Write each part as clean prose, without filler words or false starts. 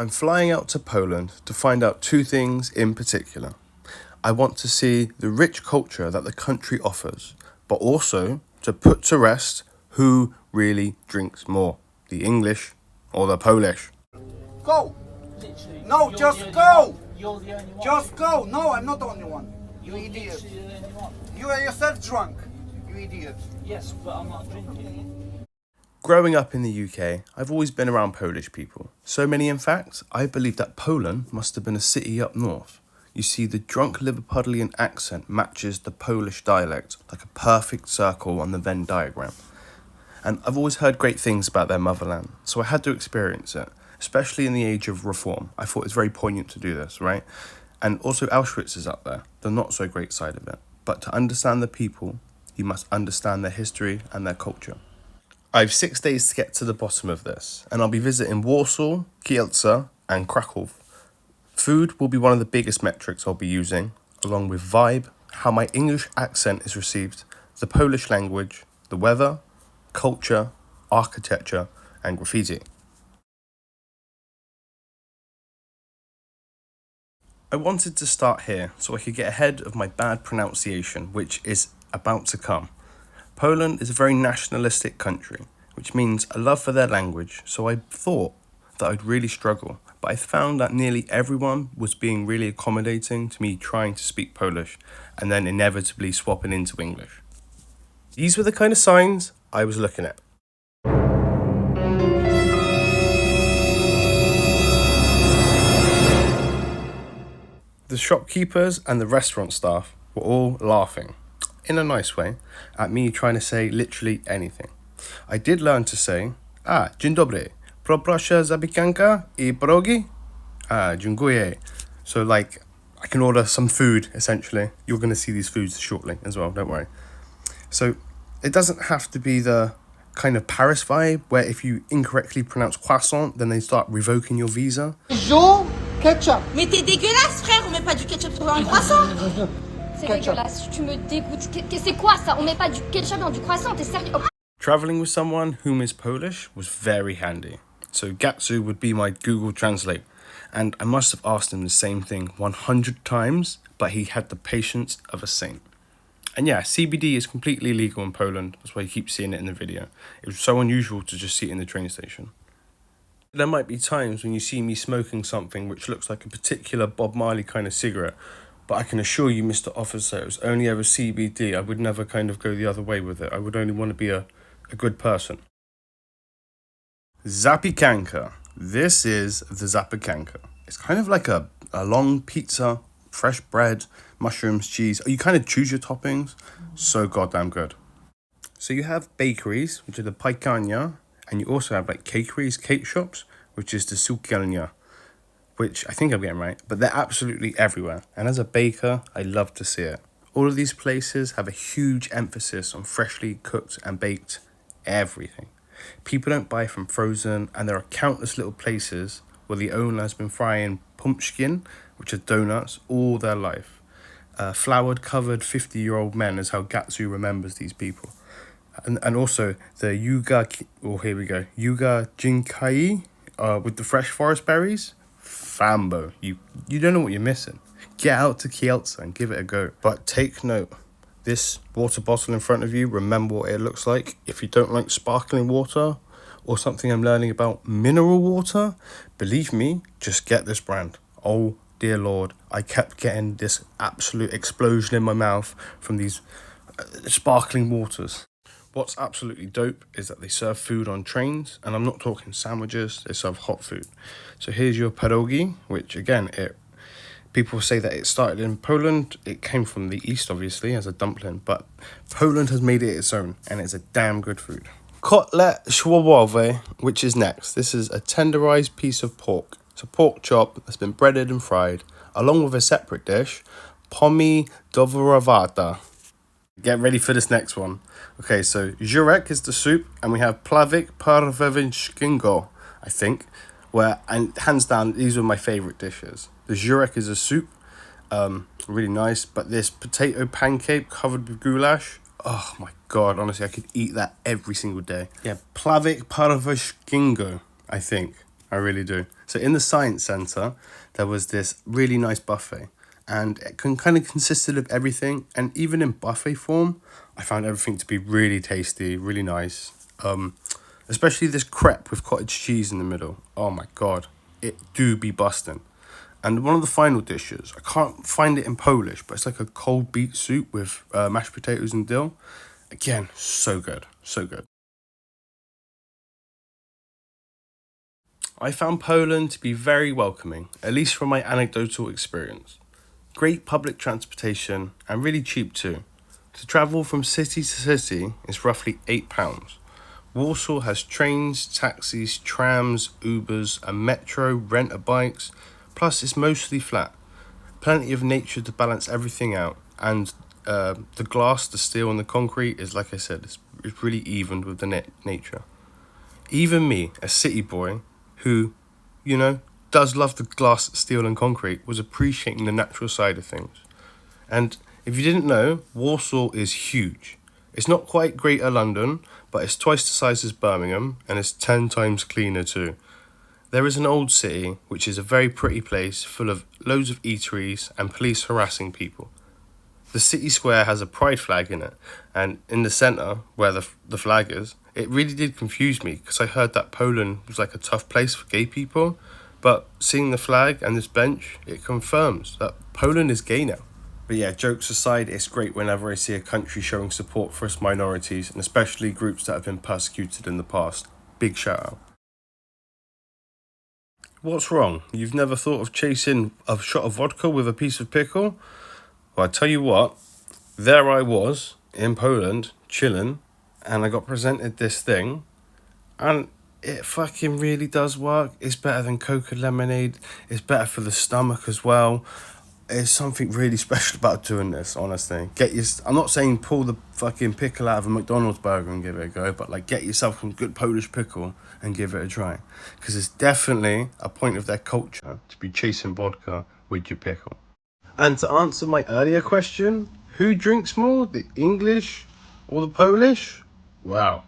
I'm flying out to Poland to find out two things in particular. I want to see the rich culture that the country offers, but also to put to rest who really drinks more, the English or the Polish. Go! Literally. No, You're just the only go! one. You're the only one. Just go! No, I'm not the only one. You You're idiot. literally the only one. You are yourself drunk. You idiot. Yes, but I'm not drinking. Growing up in the UK, I've always been around Polish people. So many, in fact, I believe that Poland must have been a city up north. You see, the drunk Liverpudlian accent matches the Polish dialect like a perfect circle on the Venn diagram. And I've always heard great things about their motherland, so I had to experience it, especially in the age of reform. I thought it was very poignant to do this, right? And also Auschwitz is up there, the not so great side of it. But to understand the people, you must understand their history and their culture. I have 6 days to get to the bottom of this, and I'll be visiting Warsaw, Kielce, and Krakow. Food will be one of the biggest metrics I'll be using, along with vibe, how my English accent is received, the Polish language, the weather, culture, architecture, and graffiti. I wanted to start here so I could get ahead of my bad pronunciation, which is about to come. Poland is a very nationalistic country, which means a love for their language, so I thought that I'd really struggle, but I found that nearly everyone was being really accommodating to me trying to speak Polish and then inevitably swapping into English. These were the kind of signs I was looking at. The shopkeepers and the restaurant staff were all laughing, in a nice way, at me trying to say literally anything. I did learn to say, dzień dobry, poproszę zapiekankę I pierogi? Dziękuję. So like, I can order some food, essentially. You're going to see these foods shortly as well, don't worry. So it doesn't have to be the kind of Paris vibe, where if you incorrectly pronounce croissant, then they start revoking your visa. Joe, ketchup. Mais t'es dégueulasse, frère, on met pas du ketchup sur un croissant. C'est dégueulasse, tu me dégoûtes. C'est quoi ça? On met pas du ketchup dans du croissant, t'es sérieux? Traveling with someone whom is Polish was very handy. So Gatsu would be my Google Translate. And I must have asked him the same thing 100 times, but he had the patience of a saint. And yeah, CBD is completely illegal in Poland. That's why you keep seeing it in the video. It was so unusual to just see it in the train station. There might be times when you see me smoking something which looks like a particular Bob Marley kind of cigarette, but I can assure you, Mr. Officer, it was only ever CBD. I would never kind of go the other way with it. I would only want to be a good person. Zapiekanka. This is the zapiekanka. It's kind of like a long pizza, fresh bread, mushrooms, cheese. You kind of choose your toppings. So goddamn good. So you have bakeries, which are the piekarnia, and you also have like cakeries, cake shops, which is the sukielnia, which I think I'm getting right, but they're absolutely everywhere. And as a baker, I love to see it. All of these places have a huge emphasis on freshly cooked and baked everything. People don't buy from frozen, and there are countless little places where the owner has been frying pumpkin, which are donuts, all their life. Floured, covered 50-year-old men is how Gatsu remembers these people. And also the Yuga Jinkai with the fresh forest berries. Fambo, you don't know what you're missing. Get out to Kielce and give it a go. But take note, this water bottle in front of you, remember what it looks like. If you don't like sparkling water or something I'm learning about, mineral water, believe me, just get this brand. Oh dear Lord, I kept getting this absolute explosion in my mouth from these sparkling waters. What's absolutely dope is that they serve food on trains, and I'm not talking sandwiches, they serve hot food. So here's your pierogi, which again, people say that it started in Poland. It came from the east, obviously, as a dumpling, but Poland has made it its own, and it's a damn good food. Kotlet schwabowe, which is next. This is a tenderized piece of pork. It's a pork chop that's been breaded and fried, along with a separate dish, pomidorowata. Get ready for this next one. Okay, so żurek is the soup, and we have plawik parwewinskiego, I think, and hands down, these are my favourite dishes. The żurek is a soup, really nice, but this potato pancake covered with goulash, oh my god, honestly, I could eat that every single day. Yeah, plawik parwewinskiego, I think. I really do. So in the Science Centre, there was this really nice buffet. And it kind of consisted of everything. And even in buffet form, I found everything to be really tasty, really nice. Especially this crepe with cottage cheese in the middle. Oh my God, it do be busting. And one of the final dishes, I can't find it in Polish, but it's like a cold beet soup with mashed potatoes and dill. Again, so good, so good. I found Poland to be very welcoming, at least from my anecdotal experience. Great public transportation and really cheap too. To travel from city to city is roughly £8. Warsaw has trains, taxis, trams, Ubers, a metro, rent-a-bikes, plus it's mostly flat. Plenty of nature to balance everything out, and the glass, the steel and the concrete is, like I said, it's really evened with the nature. Even me, a city boy, who, does love the glass, steel and concrete, was appreciating the natural side of things. And if you didn't know, Warsaw is huge. It's not quite Greater London, but it's twice the size as Birmingham, and it's 10 times cleaner too. There is an old city, which is a very pretty place full of loads of eateries and police harassing people. The city square has a pride flag in it, and in the centre, where the flag is, it really did confuse me because I heard that Poland was like a tough place for gay people, but seeing the flag and this bench, it confirms that Poland is gay now. But yeah, jokes aside, it's great whenever I see a country showing support for its minorities, and especially groups that have been persecuted in the past. Big shout out. What's wrong? You've never thought of chasing a shot of vodka with a piece of pickle? Well, I tell you what, there I was in Poland, chilling, and I got presented this thing, and it fucking really does work. It's better than Coca lemonade. It's better for the stomach as well. There's something really special about doing this, honestly. I'm not saying pull the fucking pickle out of a McDonald's burger and give it a go, but like get yourself some good Polish pickle and give it a try. Because it's definitely a point of their culture to be chasing vodka with your pickle. And to answer my earlier question, who drinks more, the English or the Polish? Wow.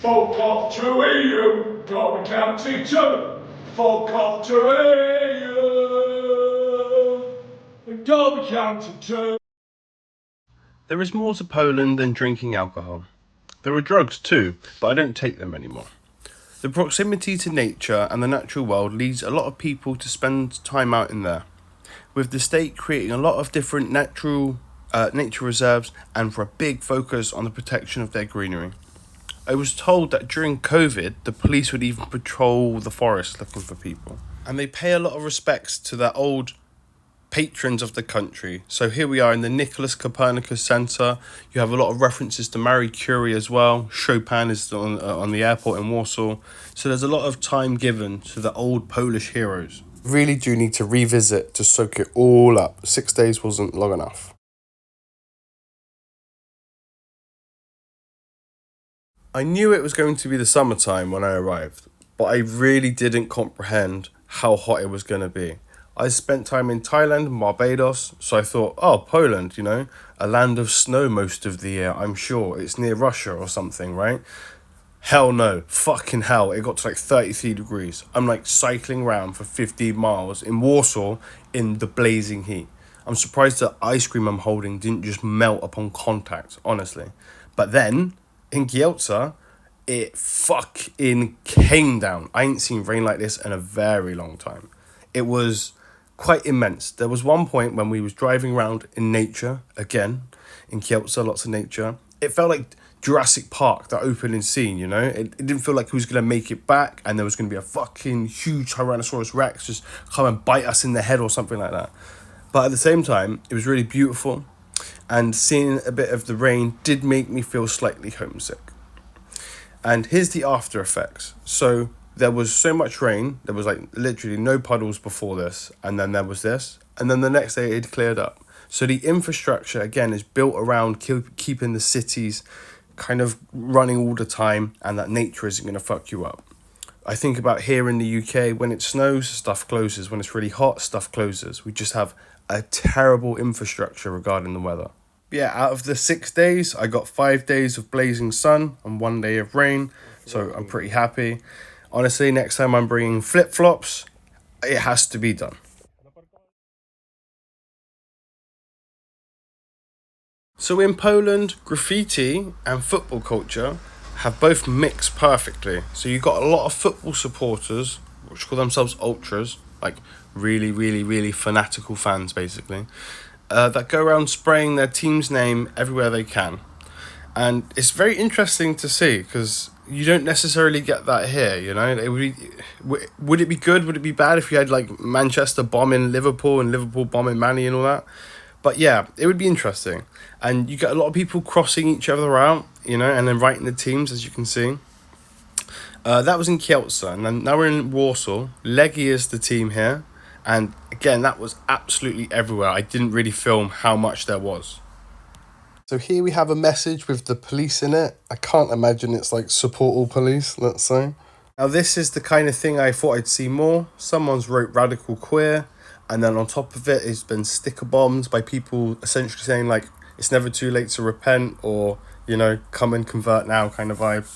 Folk off to EU, Derby County 2. Folk off to EU, Derby County 2. There is more to Poland than drinking alcohol. There are drugs too, but I don't take them anymore. The proximity to nature and the natural world leads a lot of people to spend time out in there, with the state creating a lot of different nature reserves and for a big focus on the protection of their greenery. I was told that during COVID, the police would even patrol the forest looking for people. And they pay a lot of respects to their old patrons of the country. So here we are in the Nicholas Copernicus Centre. You have a lot of references to Marie Curie as well. Chopin is on the airport in Warsaw. So there's a lot of time given to the old Polish heroes. Really do need to revisit to soak it all up. 6 days wasn't long enough. I knew it was going to be the summertime when I arrived, but I really didn't comprehend how hot it was going to be. I spent time in Thailand and Barbados, so I thought, oh, Poland, a land of snow most of the year, I'm sure. It's near Russia or something, right? Hell no. Fucking hell. It got to like 33 degrees. I'm like cycling around for 15 miles in Warsaw in the blazing heat. I'm surprised the ice cream I'm holding didn't just melt upon contact, honestly. But then, in Kielce, it fucking came down. I ain't seen rain like this in a very long time. It was quite immense. There was one point when we was driving around in nature, again, in Kielce, lots of nature. It felt like Jurassic Park, that opening scene, you know? It didn't feel like he was going to make it back and there was going to be a fucking huge Tyrannosaurus Rex just come and bite us in the head or something like that. But at the same time, it was really beautiful. And seeing a bit of the rain did make me feel slightly homesick. And here's the after effects. So there was so much rain. There was like literally no puddles before this. And then there was this. And then the next day it cleared up. So the infrastructure, again, is built around keeping the cities kind of running all the time, and that nature isn't going to fuck you up. I think about here in the UK, when it snows, stuff closes. When it's really hot, stuff closes. We just have a terrible infrastructure regarding the weather. Yeah, out of the 6 days, I got 5 days of blazing sun and 1 day of rain, so I'm pretty happy. Honestly, next time I'm bringing flip-flops, it has to be done. So in Poland, graffiti and football culture have both mixed perfectly. So you've got a lot of football supporters, which call themselves ultras, like really fanatical fans basically, that go around spraying their team's name everywhere they can. And it's very interesting to see because you don't necessarily get that here, you know? Would it be good? Would it be bad if you had like Manchester bombing Liverpool and Liverpool bombing Man and all that? But yeah, it would be interesting. And you get a lot of people crossing each other out, you know, and then writing the teams, as you can see. That was in Kielce, and then now we're in Warsaw. Legii is the team here. And again, that was absolutely everywhere. I didn't really film how much there was. So here we have a message with the police in it. I can't imagine it's like support all police, let's say. Now this is the kind of thing I thought I'd see more. Someone's wrote radical queer. And then on top of it, it's been sticker bombed by people essentially saying like, it's never too late to repent, or, you know, come and convert now kind of vibe.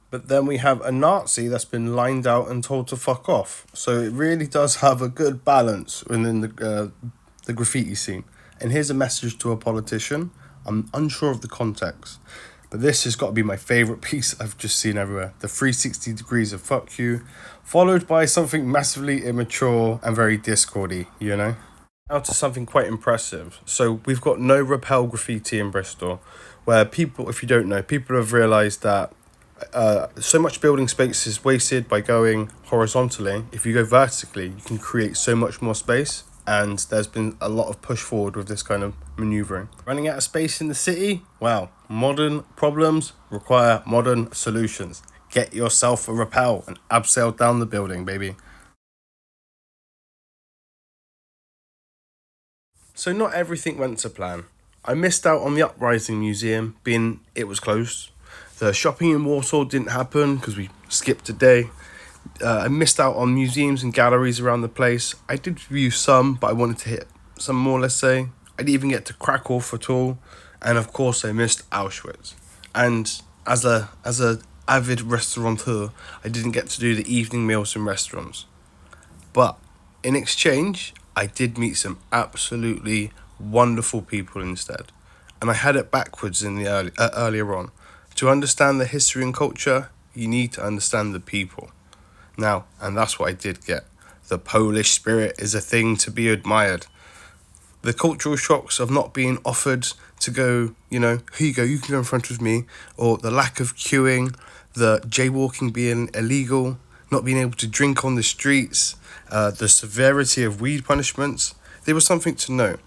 But then we have a Nazi that's been lined out and told to fuck off. So it really does have a good balance within the graffiti scene. And here's a message to a politician. I'm unsure of the context, but this has got to be my favourite piece I've just seen everywhere. The 360 degrees of fuck you, followed by something massively immature and very Discordy, you know? Now to something quite impressive. So we've got no repel graffiti in Bristol, where people, if you don't know, people have realised that so much building space is wasted by going horizontally. If you go vertically, you can create so much more space. And there's been a lot of push forward with this kind of manoeuvring. Running out of space in the city? Well, modern problems require modern solutions. Get yourself a rappel and abseil down the building, baby. So not everything went to plan. I missed out on the Uprising Museum, being it was closed. The shopping in Warsaw didn't happen because we skipped a day. I missed out on museums and galleries around the place. I did view some, but I wanted to hit some more, let's say. I didn't even get to Krakow at all. And of course, I missed Auschwitz. And as a avid restaurateur, I didn't get to do the evening meals in restaurants. But in exchange, I did meet some absolutely wonderful people instead. And I had it backwards in the earlier on. To understand the history and culture, you need to understand the people. Now, and that's what I did get. The Polish spirit is a thing to be admired. The cultural shocks of not being offered to go, you know, here you go, you can go in front of me, or the lack of queuing, the jaywalking being illegal, not being able to drink on the streets, the severity of weed punishments, there was something to know.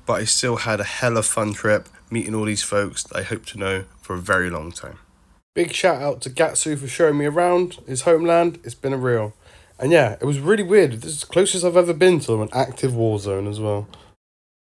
But I still had a hella fun trip, meeting all these folks that I hope to know for a very long time. Big shout out to Gatsu for showing me around his homeland. It's been a real. And yeah, it was really weird. This is the closest I've ever been to an active war zone as well.